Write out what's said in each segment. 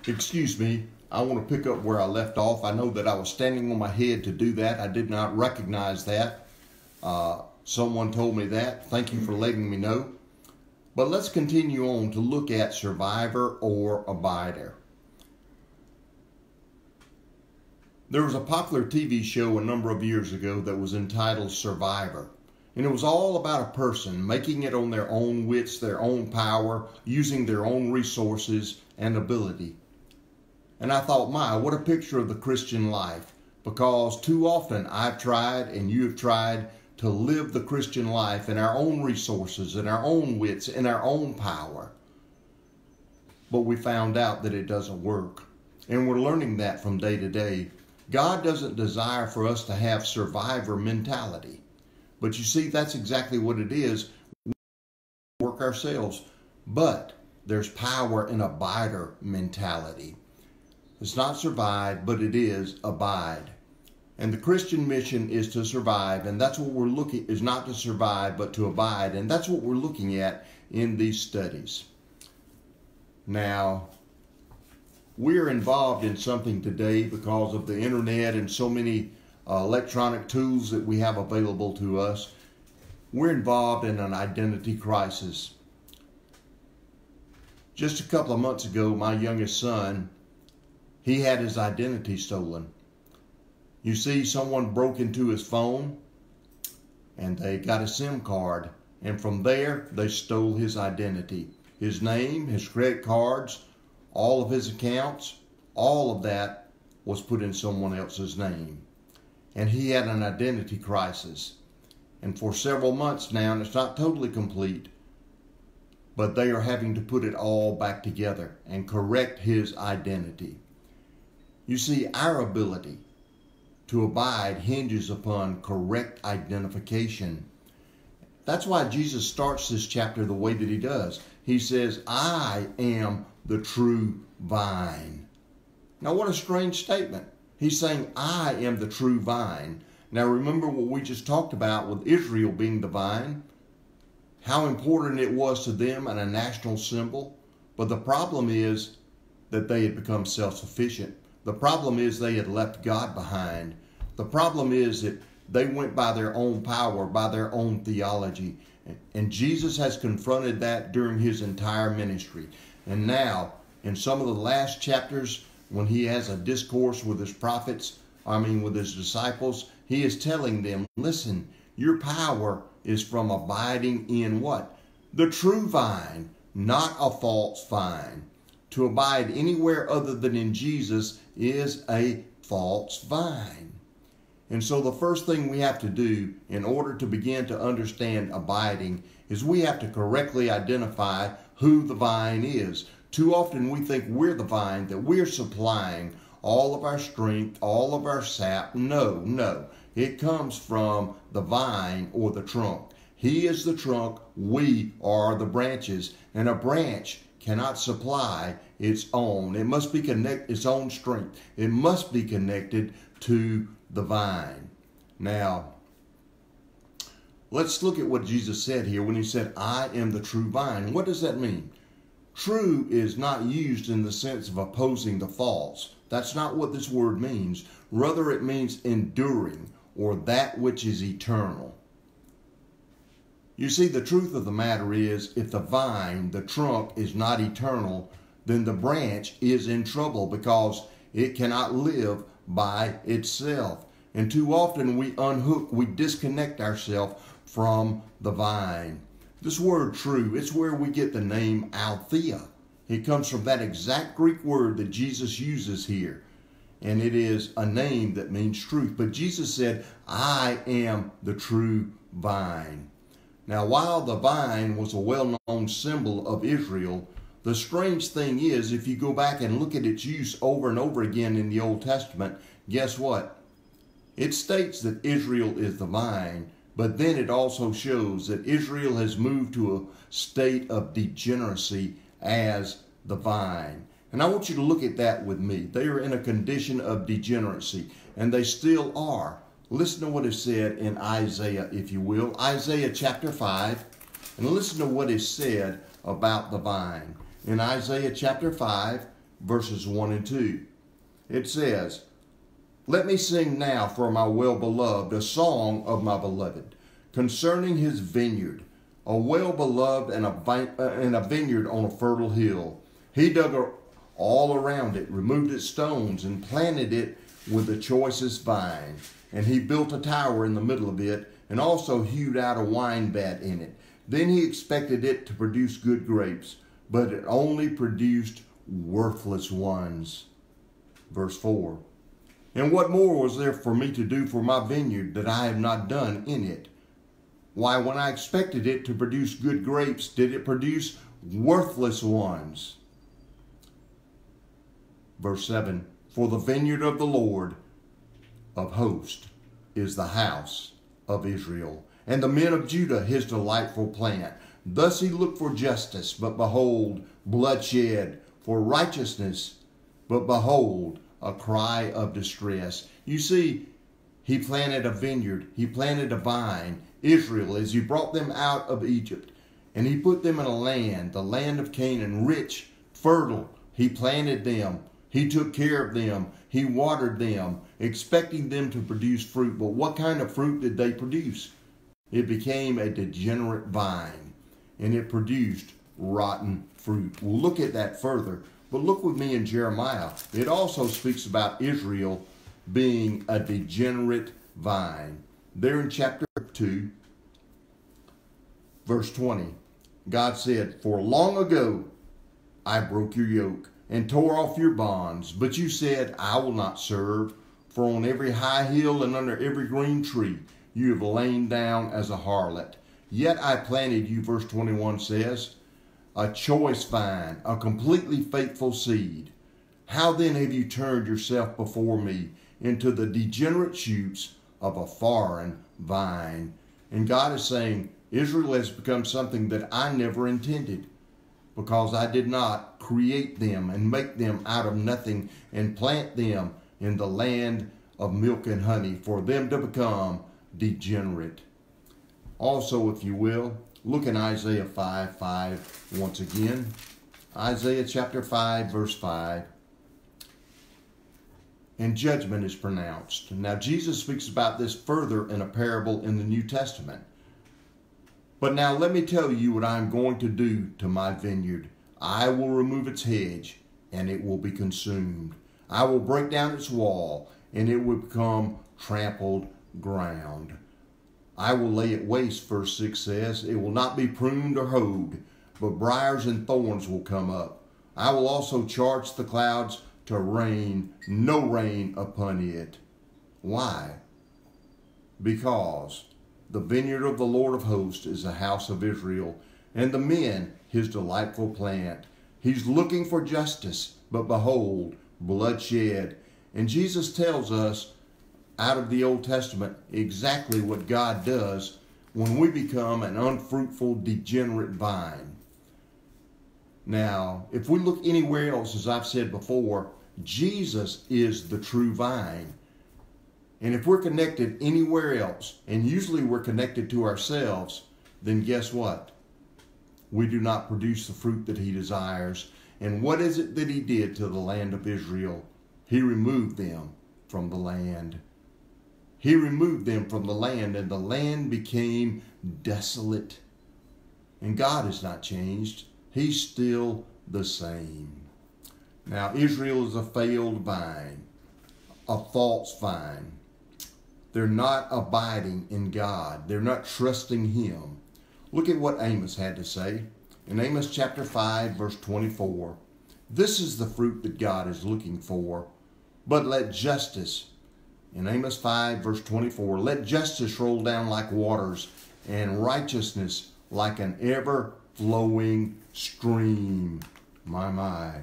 Excuse me, I want to pick up where I left off. I know that I was standing on my head to do that. I did not recognize that. Someone told me that. Thank you for letting me know. But let's continue on to look at survivor or abider. There was a popular TV show a number of years ago that was entitled Survivor. And it was all about a person making it on their own wits, their own power, using their own resources and ability. And I thought, my, what a picture of the Christian life. Because too often I've tried and you have tried to live the Christian life in our own resources, in our own wits, in our own power. But we found out that it doesn't work. And we're learning that from day to day. God doesn't desire for us to have survivor mentality. But you see, that's exactly what it is. We work ourselves. But there's power in abider mentality. It's not survive, but it is abide. And the Christian mission is to survive, and that's what we're looking, is not to survive, but to abide. And that's what we're looking at in these studies. Now, we're involved in something today because of the internet and so many electronic tools that we have available to us. We're involved in an identity crisis. Just a couple of months ago, my youngest son, he had his identity stolen. You see, someone broke into his phone and they got a SIM card. And from there, they stole his identity. His name, his credit cards, all of his accounts, all of that was put in someone else's name. And he had an identity crisis. And for several months now, and it's not totally complete, but they are having to put it all back together and correct his identity. You see, our ability to abide hinges upon correct identification. That's why Jesus starts this chapter the way that he does. He says, I am the true vine. Now, what a strange statement. He's saying, I am the true vine. Now, remember what we just talked about with Israel being the vine, how important it was to them and a national symbol. But the problem is that they had become self-sufficient. The problem is they had left God behind. The problem is that they went by their own power, by their own theology. And Jesus has confronted that during his entire ministry. And now, in some of the last chapters, when he has a discourse with his prophets, with his disciples, he is telling them, listen, your power is from abiding in what? The true vine, not a false vine. To abide anywhere other than in Jesus is a false vine. And so the first thing we have to do in order to begin to understand abiding is we have to correctly identify who the vine is. Too often we think we're the vine, that we're supplying all of our strength, all of our sap. No. It comes from the vine or the trunk. He is the trunk, we are the branches. And a branch cannot supply its own. It must be its own strength. It must be connected to the vine. Now, let's look at what Jesus said here when he said, I am the true vine. What does that mean? True is not used in the sense of opposing the false. That's not what this word means. Rather, it means enduring or that which is eternal. You see, the truth of the matter is, if the vine, the trunk, is not eternal, then the branch is in trouble because it cannot live by itself. And too often we unhook, we disconnect ourselves from the vine. This word true, it's where we get the name Althea. It comes from that exact Greek word that Jesus uses here. And it is a name that means truth. But Jesus said, I am the true vine. Now, while the vine was a well-known symbol of Israel, the strange thing is, if you go back and look at its use over and over again in the Old Testament, guess what? It states that Israel is the vine, but then it also shows that Israel has moved to a state of degeneracy as the vine. And I want you to look at that with me. They are in a condition of degeneracy, and they still are. Listen to what is said in Isaiah, if you will. Isaiah chapter 5. And listen to what is said about the vine. In Isaiah chapter 5, verses 1 and 2. It says, "Let me sing now for my well-beloved a song of my beloved, concerning his vineyard, a well-beloved and a vineyard on a fertile hill. He dug all around it, removed its stones, and planted it with the choicest vine. And he built a tower in the middle of it, and also hewed out a wine vat in it. Then he expected it to produce good grapes, but it only produced worthless ones." Verse 4. "And what more was there for me to do for my vineyard that I have not done in it? Why, when I expected it to produce good grapes, did it produce worthless ones?" Verse 7. "For the vineyard of the Lord of hosts is the house of Israel, and the men of Judah his delightful plant. Thus he looked for justice, but behold, bloodshed, for righteousness, but behold, a cry of distress." You see, he planted a vineyard, he planted a vine, Israel, as he brought them out of Egypt, and he put them in a land, the land of Canaan, rich, fertile. He planted them, he took care of them, he watered them, expecting them to produce fruit. But what kind of fruit did they produce? It became a degenerate vine, and it produced rotten fruit. We'll look at that further. But look with me in Jeremiah. It also speaks about Israel being a degenerate vine. There in chapter 2, verse 20, God said, "For long ago I broke your yoke and tore off your bonds, but you said, I will not serve. For on every high hill and under every green tree you have lain down as a harlot. Yet I planted you," verse 21 says, "a choice vine, a completely faithful seed. How then have you turned yourself before me into the degenerate shoots of a foreign vine?" And God is saying, Israel has become something that I never intended, because I did not create them and make them out of nothing and plant them in the land of milk and honey for them to become degenerate. Also, if you will, look in Isaiah 5:5 once again. Isaiah chapter 5, verse 5. "And judgment is pronounced." Now, Jesus speaks about this further in a parable in the New Testament. "But now let me tell you what I am going to do to my vineyard. I will remove its hedge, and it will be consumed. I will break down its wall, and it will become trampled ground. I will lay it waste," verse 6 says. "It will not be pruned or hoed, but briars and thorns will come up. I will also charge the clouds to rain no rain upon it." Why? Because the vineyard of the Lord of hosts is the house of Israel, and the men his delightful plant. He's looking for justice, but behold, bloodshed. And Jesus tells us out of the Old Testament exactly what God does when we become an unfruitful, degenerate vine. Now, if we look anywhere else, as I've said before, Jesus is the true vine. And if we're connected anywhere else, and usually we're connected to ourselves, then guess what? We do not produce the fruit that he desires. And what is it that he did to the land of Israel? He removed them from the land. He removed them from the land, and the land became desolate. And God has not changed. He's still the same. Now, Israel is a failed vine, a false vine. They're not abiding in God. They're not trusting him. Look at what Amos had to say. In Amos chapter 5, verse 24, "This is the fruit that God is looking for, but let justice," in Amos 5, verse 24, "let justice roll down like waters, and righteousness like an ever-flowing stream." My.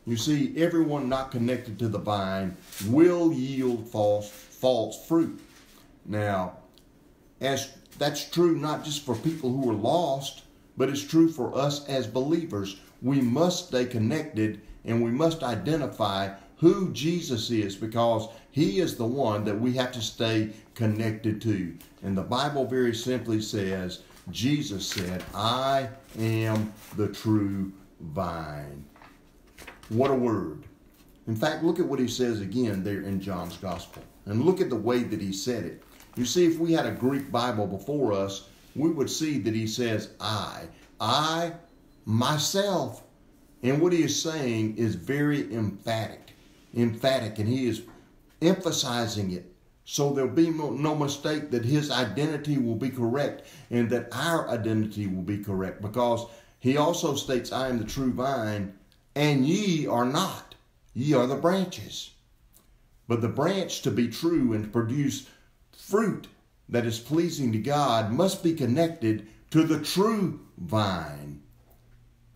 You see, everyone not connected to the vine will yield false fruit. Now, as that's true not just for people who are lost, but it's true for us as believers. We must stay connected, and we must identify who Jesus is, because he is the one that we have to stay connected to. And the Bible very simply says, Jesus said, "I am the true vine." What a word. In fact, look at what he says again there in John's Gospel. And look at the way that he said it. You see, if we had a Greek Bible before us, we would see that he says, I, myself. And what he is saying is very emphatic, and he is emphasizing it. So there'll be no mistake that his identity will be correct and that our identity will be correct, because he also states, I am the true vine, and ye are not. Ye are the branches. But the branch, to be true and to produce fruit that is pleasing to God, must be connected to the true vine.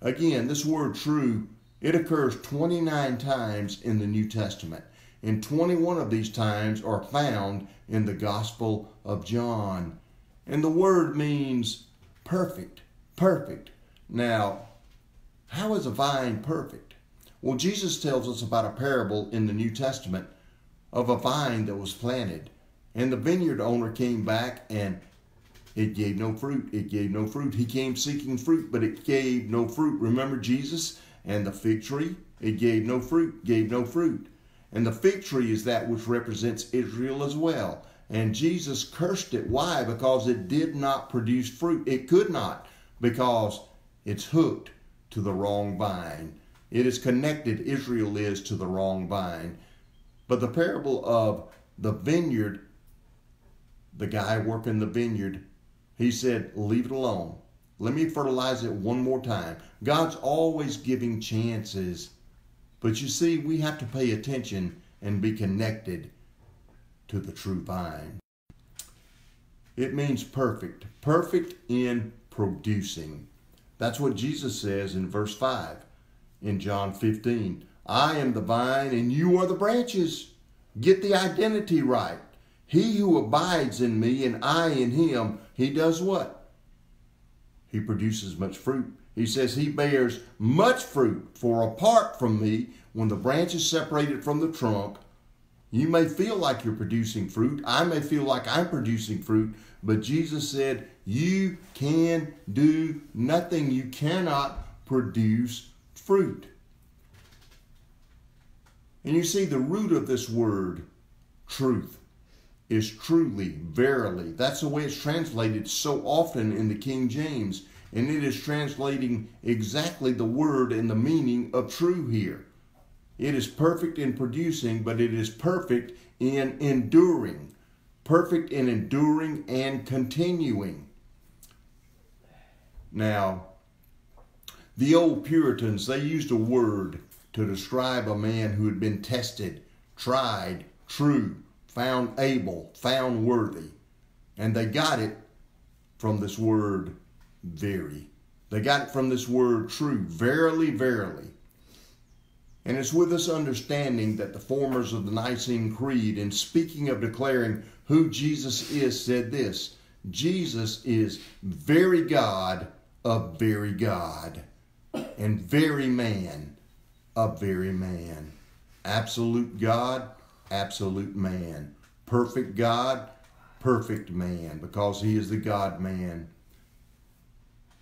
Again, this word true, it occurs 29 times in the New Testament. And 21 of these times are found in the Gospel of John. And the word means perfect, perfect. Now, how is a vine perfect? Well, Jesus tells us about a parable in the New Testament of a vine that was planted. And the vineyard owner came back and it gave no fruit. It gave no fruit. He came seeking fruit, but it gave no fruit. Remember Jesus and the fig tree? It gave no fruit, gave no fruit. And the fig tree is that which represents Israel as well. And Jesus cursed it. Why? Because it did not produce fruit. It could not, because it's hooked to the wrong vine. It is connected, Israel is, to the wrong vine. But the parable of the vineyard, the guy working the vineyard, he said, leave it alone. Let me fertilize it one more time. God's always giving chances. But you see, we have to pay attention and be connected to the true vine. It means perfect. Perfect in producing. That's what Jesus says in verse 5 in John 15. I am the vine and you are the branches. Get the identity right. He who abides in me and I in him, he does what? He produces much fruit. He says he bears much fruit, for apart from me, when the branch is separated from the trunk, you may feel like you're producing fruit. I may feel like I'm producing fruit, but Jesus said, you can do nothing. You cannot produce fruit. And you see, the root of this word, truth, is truly, verily. That's the way it's translated so often in the King James. And it is translating exactly the word and the meaning of true here. It is perfect in producing, but it is perfect in enduring. Perfect in enduring and continuing. Now, the old Puritans, they used a word to describe a man who had been tested, tried, true, found able, found worthy. And they got it from this word very. They got it from this word true. Verily, verily. And it's with this understanding that the formers of the Nicene Creed, in speaking of declaring who Jesus is, said this: Jesus is very God of very God, and very man of very man. Absolute God, absolute man. Perfect God, perfect man, because he is the God-man.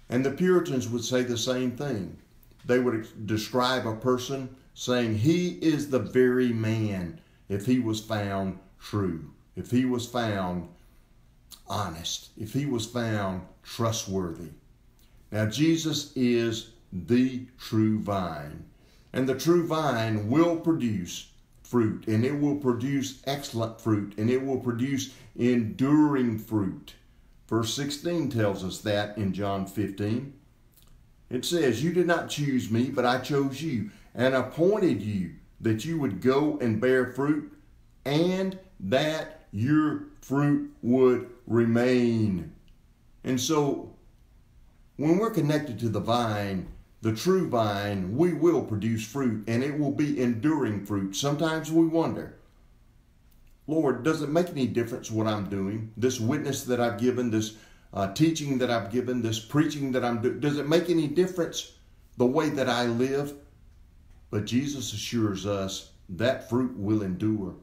And the Puritans would say the same thing. They would describe a person saying he is the very man if he was found true, if he was found honest, if he was found trustworthy. Now, Jesus is the true vine, and the true vine will produce fruit, and it will produce excellent fruit, and it will produce enduring fruit. Verse 16 tells us that in John 15. It says, you did not choose me, but I chose you and appointed you that you would go and bear fruit and that your fruit would remain. And so when we're connected to the vine, the true vine, we will produce fruit, and it will be enduring fruit. Sometimes we wonder, Lord, does it make any difference what I'm doing? This witness that I've given, this teaching that I've given, this preaching that I'm doing, does it make any difference the way that I live? But Jesus assures us that fruit will endure,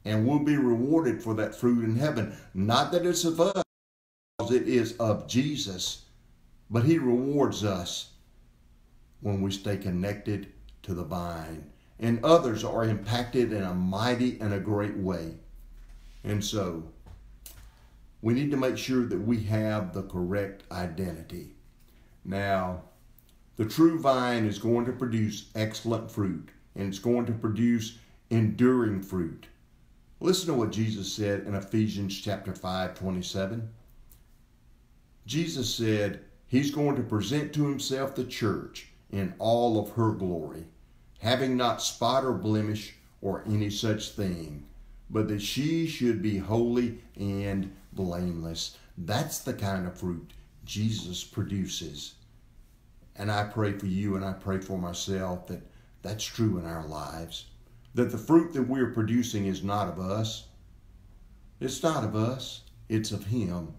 and we'll be rewarded for that fruit in heaven. Not that it's of us, it is of Jesus, but he rewards us when we stay connected to the vine, and others are impacted in a mighty and a great way. And so, we need to make sure that we have the correct identity. Now, the true vine is going to produce excellent fruit, and it's going to produce enduring fruit. Listen to what Jesus said in Ephesians chapter 5:27. Jesus said he's going to present to himself the church in all of her glory, having not spot or blemish or any such thing, but that she should be holy and blameless. That's the kind of fruit Jesus produces. And I pray for you and I pray for myself that that's true in our lives. That the fruit that we're producing is not of us. It's not of us. It's of him.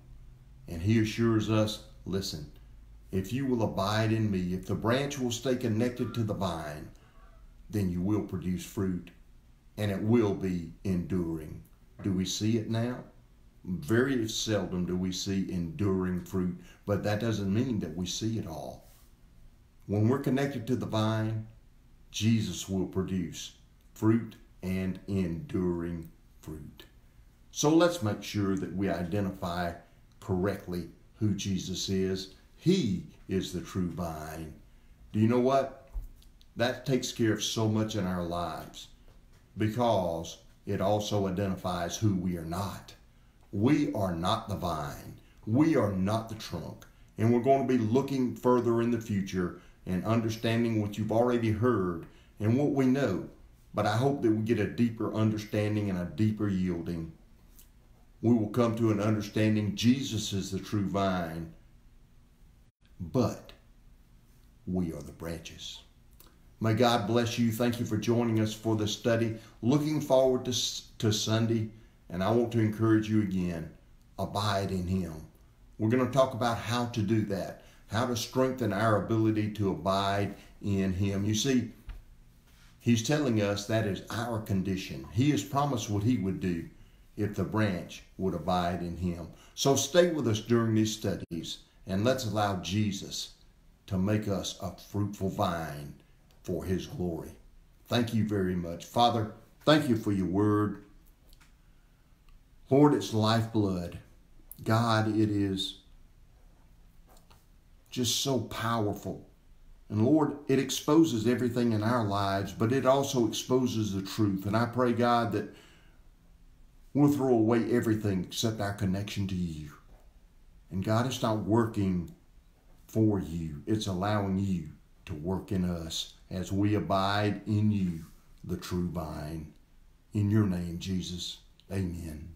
And he assures us, listen, if you will abide in me, if the branch will stay connected to the vine, then you will produce fruit. And it will be enduring. Do we see it now? Very seldom do we see enduring fruit, but that doesn't mean that we see it all. When we're connected to the vine, Jesus will produce fruit and enduring fruit. So let's make sure that we identify correctly who Jesus is. He is the true vine. Do you know what? That takes care of so much in our lives because it also identifies who we are not. We are not the vine. We are not the trunk. And we're going to be looking further in the future and understanding what you've already heard and what we know. But I hope that we get a deeper understanding and a deeper yielding. We will come to an understanding Jesus is the true vine, but we are the branches. May God bless you. Thank you for joining us for this study. Looking forward to Sunday, and I want to encourage you again, abide in him. We're going to talk about how to do that, how to strengthen our ability to abide in him. You see, he's telling us that is our condition. He has promised what he would do if the branch would abide in him. So stay with us during these studies, and let's allow Jesus to make us a fruitful vine for his glory. Thank you very much. Father, thank you for your word. Lord, it's lifeblood. God, it is just so powerful. And Lord, it exposes everything in our lives, but it also exposes the truth. And I pray, God, that we'll throw away everything except our connection to you. And God, it's not working for you. It's allowing you to work in us as we abide in you, the true vine. In your name, Jesus, amen.